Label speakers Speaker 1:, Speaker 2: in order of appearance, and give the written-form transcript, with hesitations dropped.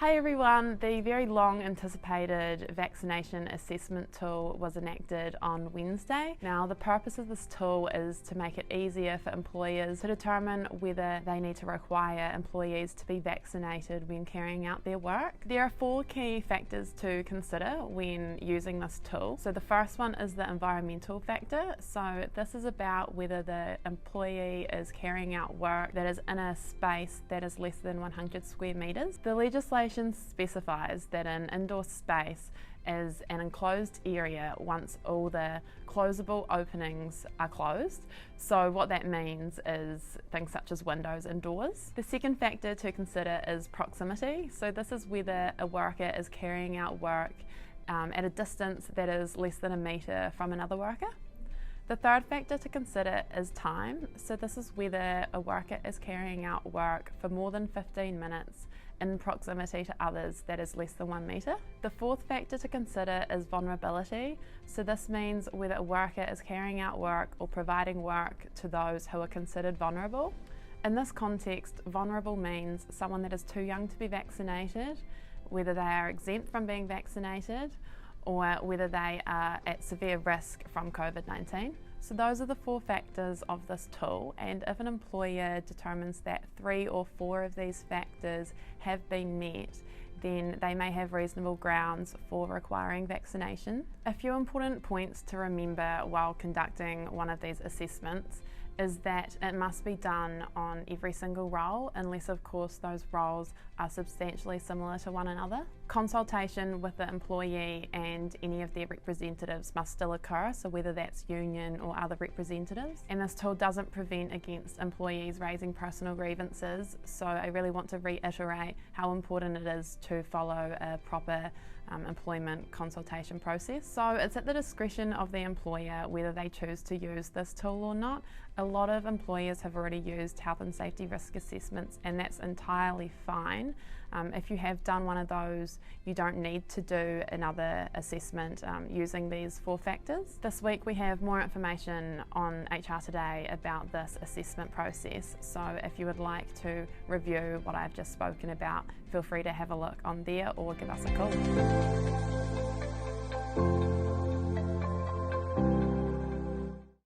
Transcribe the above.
Speaker 1: Hi everyone, the very long anticipated vaccination assessment tool was enacted on Wednesday. Now the purpose of this tool is to make it easier for employers to determine whether they need to require employees to be vaccinated when carrying out their work. There are 4 key factors to consider when using this tool. So the first one is the environmental factor. So this is about whether the employee is carrying out work that is in a space that is less than 100 square metres. The legislation specifies that an indoor space is an enclosed area once all the closable openings are closed. So what that means is things such as windows and doors. The second factor to consider is proximity. So this is whether a worker is carrying out work at a distance that is less than a metre from another worker. The third factor to consider is time. So this is whether a worker is carrying out work for more than 15 minutes in proximity to others that is less than 1 metre. The fourth factor to consider is vulnerability. So this means whether a worker is carrying out work or providing work to those who are considered vulnerable. In this context, vulnerable means someone that is too young to be vaccinated, whether they are exempt from being vaccinated, or whether they are at severe risk from COVID-19. So those are the 4 factors of this tool, and if an employer determines that 3 or 4 of these factors have been met, then they may have reasonable grounds for requiring vaccination. A few important points to remember while conducting one of these assessments is that it must be done on every single role, unless of course those roles are substantially similar to one another. Consultation with the employee and any of their representatives must still occur, so whether that's union or other representatives. And this tool doesn't prevent against employees raising personal grievances, so I really want to reiterate how important it is to follow a proper employment consultation process. So it's at the discretion of the employer whether they choose to use this tool or not. A lot of employers have already used health and safety risk assessments, and that's entirely fine. If you have done one of those, you don't need to do another assessment using these 4 factors. This week we have more information on HR Today about this assessment process, so if you would like to review what I've just spoken about, feel free to have a look on there or give us a call.